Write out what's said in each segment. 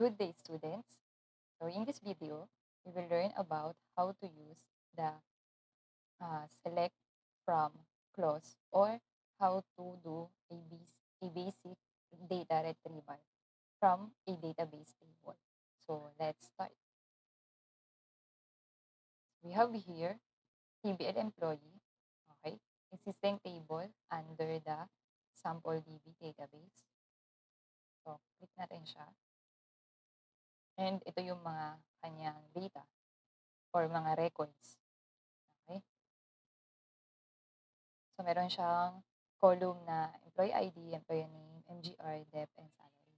Good day, students. So in this video, we will learn about how to use the select from clause or how to do a basic data retrieval from a database table. So let's start. We have here TBL employee, okay, existing table under the sample DB database. So click natin siya. And ito yung mga kanyang data or mga records. Okay? So, meron siyang column na employee ID, employee name, MGR, dep, and salary.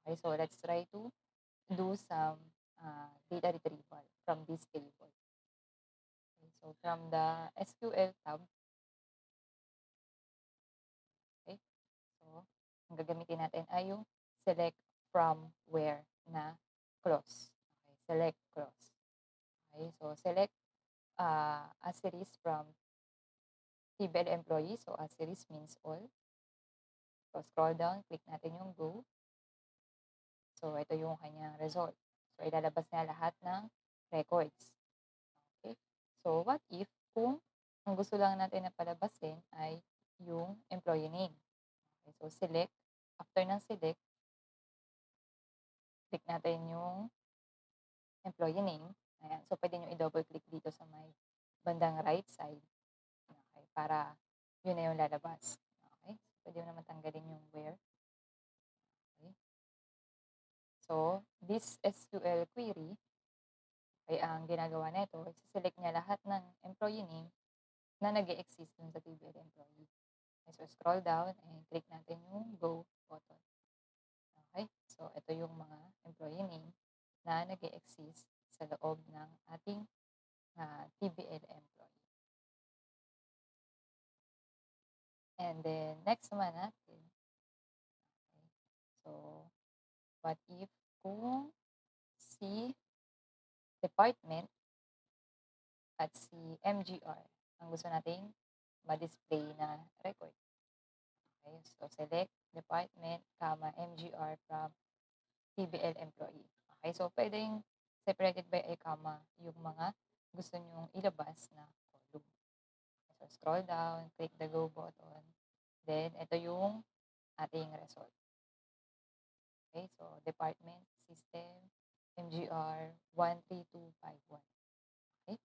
Okay, so let's try to do some data retrieval from this table. Okay, so, from the SQL tab, okay, so, ang gagamitin natin ay yung select from where na clause. Okay, select clause. Okay, so select asterisk from TBL employee. So, asterisk means all. So, scroll down, click natin yung go. So, ito yung kanyang result. So, ilalabas niya lahat ng records. Okay? So, what if kung ang gusto lang natin na palabasin ay yung employee name? Okay, so, select. After ng select, click natin yung employee name. Ayan. So, pwede nyo i-double click dito sa may bandang right side. Okay? Para yun na yung lalabas. Okay? So, pwede mo naman tanggalin yung where. Okay? So, this SQL query, ay ang ginagawa nito, i-select niya lahat ng employee name na nag-e-exist dun sa TBL employee. Okay, so, scroll down and click natin yung go button. Okay? So, ito yung mga employee name na nag-e-exist sa loob ng ating TBL employee. And then, next naman natin. Okay. So, what if kung si department at si MGR ang gusto nating ma-display na record. Okay, so select department, MGR from TBL employee. Okay, so pwedeng separated by a comma yung mga gusto nyong ilabas na column. So scroll down, click the go button. Then, ito yung ating result. Okay, so department, system, MGR 13251. Okay,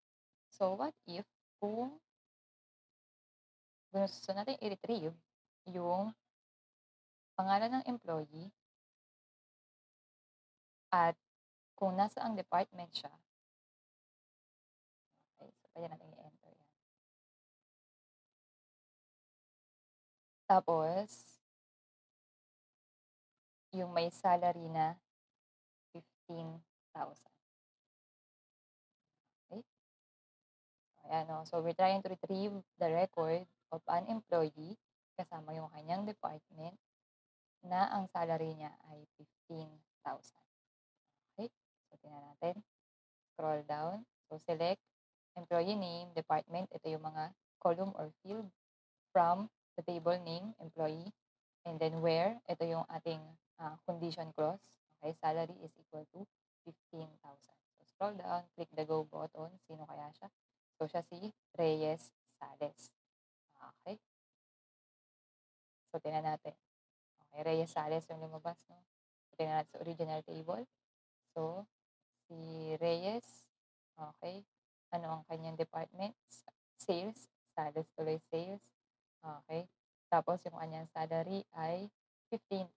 so what if kung gusto natin i-retrieve yung pangalan ng employee at kung nasa ang department siya. Okay, so pwede natin i-enter yan. Tapos, yung may salary na 15,000. Okay? Ayan, no? So, we're trying to retrieve the record of an employee kasama yung kanyang department na ang salary niya ay 15,000. Okay? So, tingnan natin. Scroll down. So, select employee name, department. Ito yung mga column or field from the table name, employee. And then where, ito yung ating condition clause. Okay, salary is equal to 15,000. So, scroll down, click the go button. Sino kaya siya? So, siya si Reyes Sales. Okay. So, tingnan natin. Okay, Reyes Sales yung lumabas, no? So, tingnan natin sa original table. So, si Reyes, okay, ano ang kanyang department? Sales. Sales tuloy sales. Okay. Tapos, yung kanyang salary ay 15,000.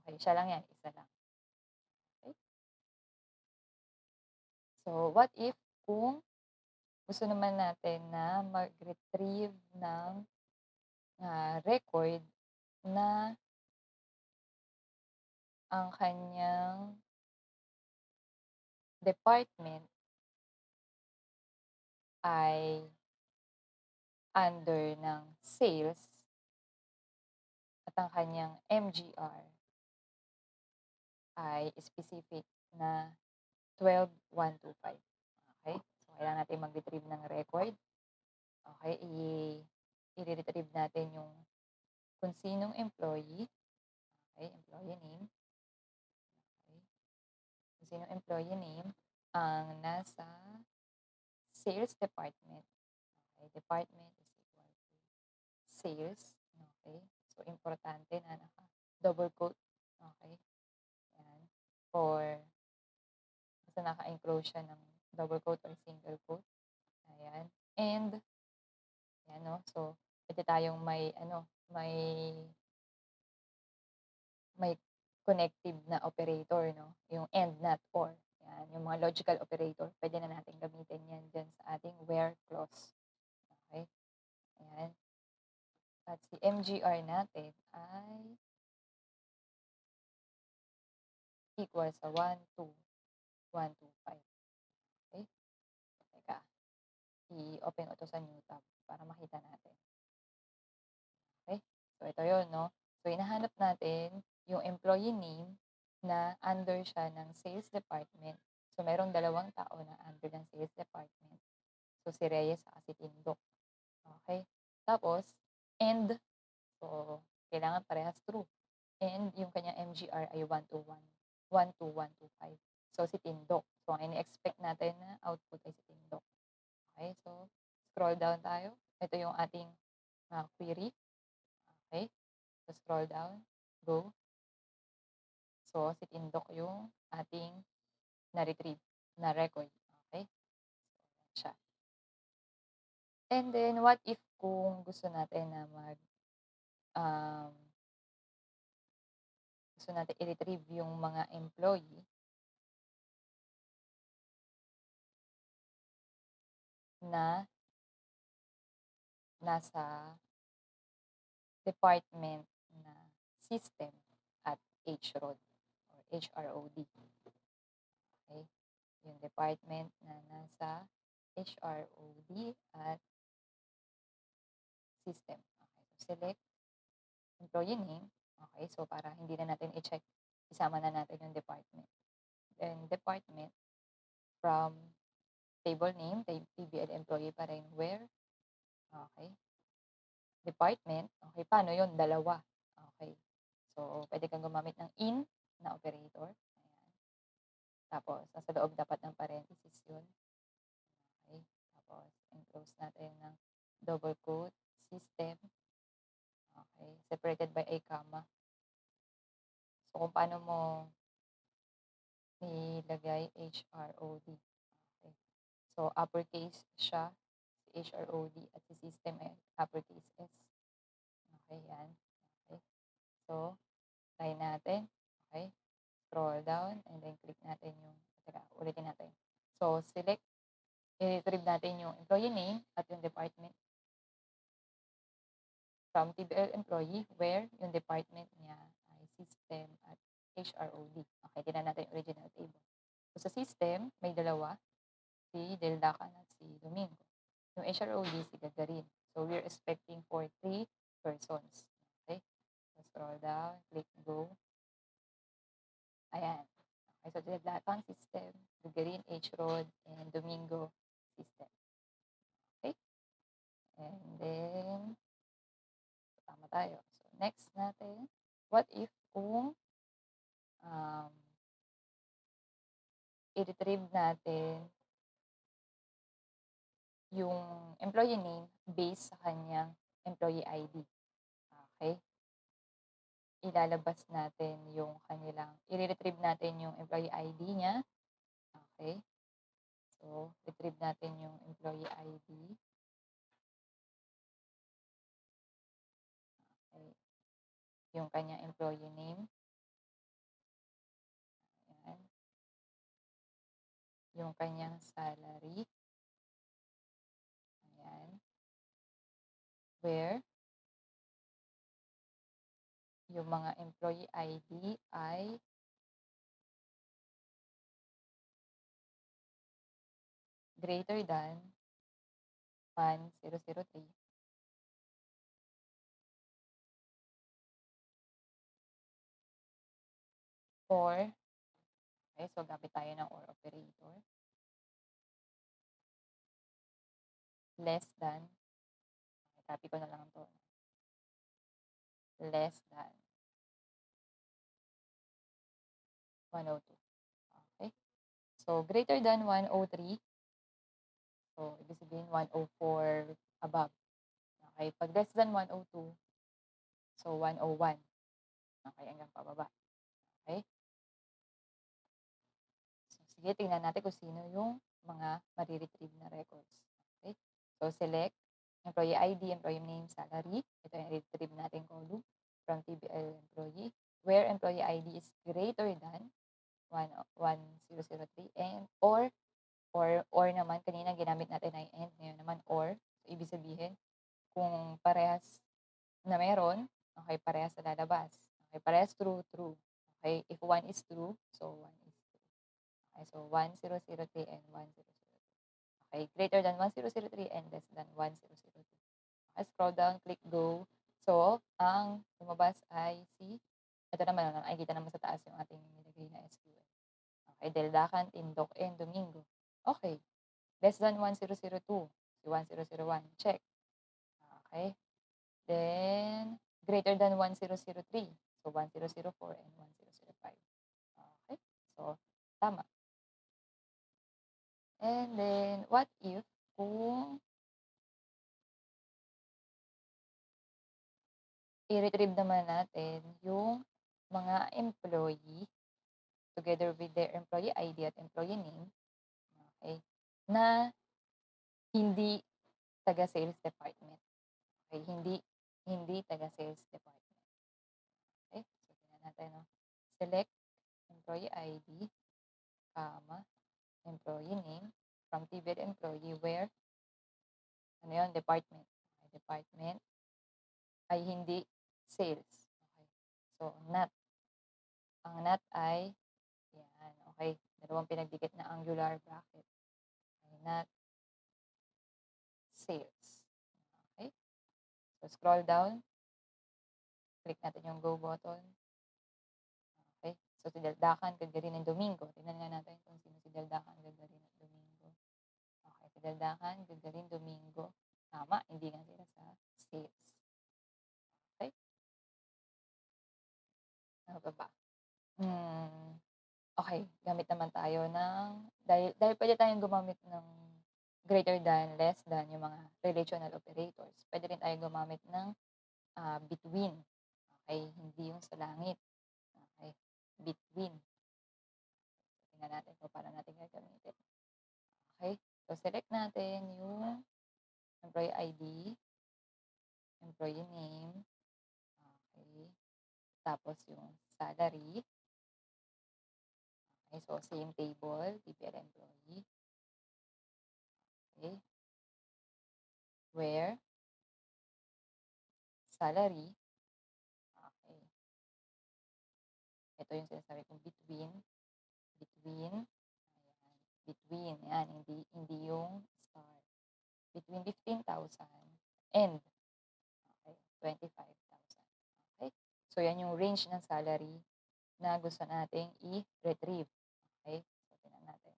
Okay, siya lang yan, isa lang. Okay. So, what if kung gusto naman natin na mag-retrieve ng record na ang kanyang department ay under ng sales at ang kanyang MGR ay specific na 12,125. Okay? So, kailangan natin mag-retrieve ng record. Okay? I-retrieve natin yung kung sinong employee. Okay? Employee name. Okay? Sinong employee name ang nasa sales department. Okay, department is equal to sales. Okay, so importante na naka-double quote. Okay, yan. For basta naka-enclose siya ng double quote or single quote. Ayan. And, ayan, no? So, pwede tayong may connective na operator, no? Yung and, not, or. Yan, yung mga logical operator, pwede na natin gamitin yan dyan sa ating where clause. Okay? Ayan. At si MGR natin ay equal sa 1, 2, 1, 2, 5. Okay? Teka, i-open ko to sa new tab para makita natin. Okay? So, ito yun, no? So, hinahanap natin yung employee name na under siya ng sales department. So, merong dalawang tao na under ng sales department. So, si Reyes at si Tindok. Okay? Tapos, and, so, kailangan parehas true. And yung kanyang MGR ay 1 to 1. 1 to 1 to 5. So, si Tindok. So, ang ini-expect natin na output ay si Tindok. Okay? So, scroll down tayo. Ito yung ating query. Okay? So, scroll down. Go. So, si Tindok yung ating na-retrieve, na record. Okay? So, siya. And then, what if kung gusto natin na um, gusto natin i-retrieve yung mga employee na nasa department na system at HROD or HROD. Okay? Yung department na nasa HROD at system. Okay, so select employee name. Okay, so para hindi na natin i-check, isama na natin yung department. Then department from table name, TBL employee pa rin, where, okay, department, okay, paano yun? Dalawa. Okay, so pwede kang gumamit ng in na operator. Ayan. Tapos, nasa loob dapat ng parenthesis yun. Okay, tapos, enclose natin ng double quote, system. Okay, separated by a comma. So, kung paano mo nilagay HROD. Okay. So, uppercase siya, si HROD, at si system ay uppercase S. Okay, yan. Okay. So, try natin. Okay. Scroll down and then click natin yung, teka, ulitin natin. So, select, i-retrieve natin yung employee name at yung department from TBL employee where yung department niya ay system at HROD. Okay, tingnan natin yung original table. So, sa system, may dalawa, si Deldacan at si Domingo. Yung HROD, si Gagarin. So, we're expecting for 3 persons. Okay? So, scroll down, click go. Ayan. Okay, so Deldacan system, Gagarin, HROD, and Domingo system. Okay? And then, tama tayo. So, next natin, what if kung i-retrieve natin yung employee name based sa kanyang employee ID. Okay? Ilalabas natin yung kanilang, i-retrieve natin yung employee ID niya. Okay? So, retrieve natin yung employee ID. Okay. Yung kanyang employee name. Ayan. Yung kanyang salary. Ayan. Where yung mga employee ID ay greater than 1003. Or, okay, so gamit tayo ng or operator. Less than, okay, copy ko na lang to. Less than 102. Okay? So, greater than 103, so ibig sabihin 104 above. Okay, pag less than 102, so 101. Okay, hanggang pababa. Okay? So, sige, tingnan natin kung sino yung mga mare-retrieve na records. Okay? So, select employee ID, employee name, salary. Ito yung retrieve natin column from TBL employee, where employee ID is greater than 1003 and or naman kanina ginamit natin ay and, ngayon naman or. So, ibig sabihin, kung parehas na meron, okay, parehas na lalabas. Okay, parehas true, true. Okay, if 1 is true, so 1 is true. Okay, so 1003 and 1002. Okay, greater than 1003 and less than 1002. Okay, scroll down, click go. So, ang lumabas ay ito naman, nakikita naman sa taas yung ating nilagay na SQL. Okay, Deldacan, Tindok, and Domingo. Okay, less than 1002, si 1001, check. Okay, then greater than 1003, so 1004 and 1005. Okay, so tama. And then, what if kung i-retrieve naman natin yung mga employee together with their employee ID at employee name, okay, na hindi taga-sales department. Okay, hindi taga-sales department. Okay, so tingnan natin, no? Select employee ID, comma, employee name from TBL employee where, ano yun, department. Okay, department ay hindi sales. Okay, so not. Ang not ay, yan, okay, dalawang pinagdikit na angular bracket. Okay, not sales. Okay, so scroll down, click natin yung go button. Okay, so si Deldacan, Gagarin, and Domingo. Tingnan nga natin kung sino si Deldacan, Gagarin, at Domingo. Okay, si Deldacan, Gagarin, Domingo. Tama, hindi nga sila sa sales. Okay, ano pa ba? Okay, gamit naman tayo ng dahil puwede tayong gumamit ng greater than, less than, yung mga relational operators. Puwede rin tayong gumamit ng, between. Okay, hindi yung sa langit. Okay, between. Tingnan natin kung paano natin gagamitin. Okay, so select natin yung employee ID, employee name, okay, tapos yung salary. Okay, so same table, TPL employee. Okay, where salary, okay, ito yung sinasabi kong between, ayan, between, yan, hindi yung star. Between 15,000 and, okay, 25,000. Okay, so yan yung range ng salary na gusto nating i-retrieve. Okay, so tingnan natin.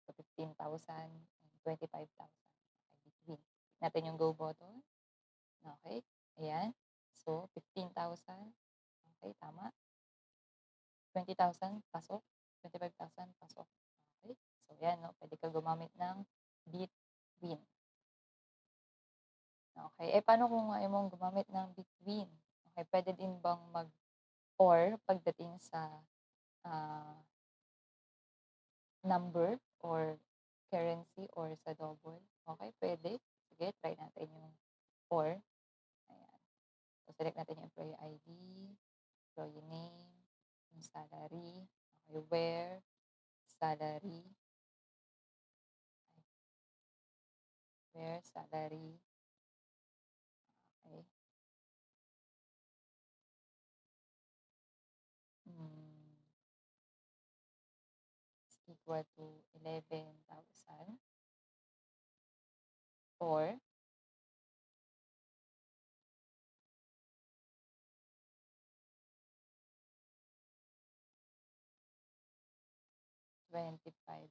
So 15,000 and 25,000. Okay, between. Click natin yung go button. Okay, ayan. So 15,000. Okay, tama. 20,000, pasok. 25,000, pasok. Okay, so yan, no? Pwede ka gumamit ng between. Okay, paano kung ayaw mong gumamit ng between? Okay, pwede din bang mag-or pagdating sa ah, number or currency or sa double? Okay, pwede. Sige, try natin yung or. Ayan. So, select natin yung employee ID, employee name, yung salary, okay, where, salary, where, salary, okay. Is equal to 11,000 or 25,000.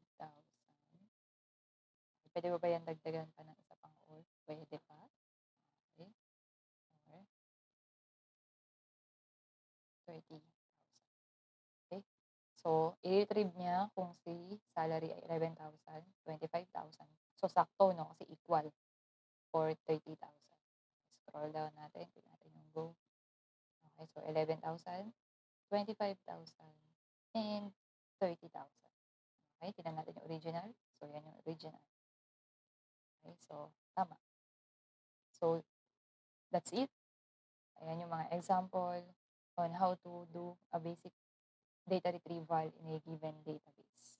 Pwede ba yan dagdagan pa ng isa pang or? Pwede pa. Okay. Or 30,000. Okay. So, i-retrieve niya kung si salary ay 11,000, 25,000. So, sakto 'no, kasi equal for 30,000. Scroll down natin, tignan natin yung go. Okay, so 11,000, 25,000, and 30,000. Okay, tignan natin yung original. So, yan yung original. Okay, so tama. So, that's it. Ayan yung mga example on how to do a basic data retrieval in a given database.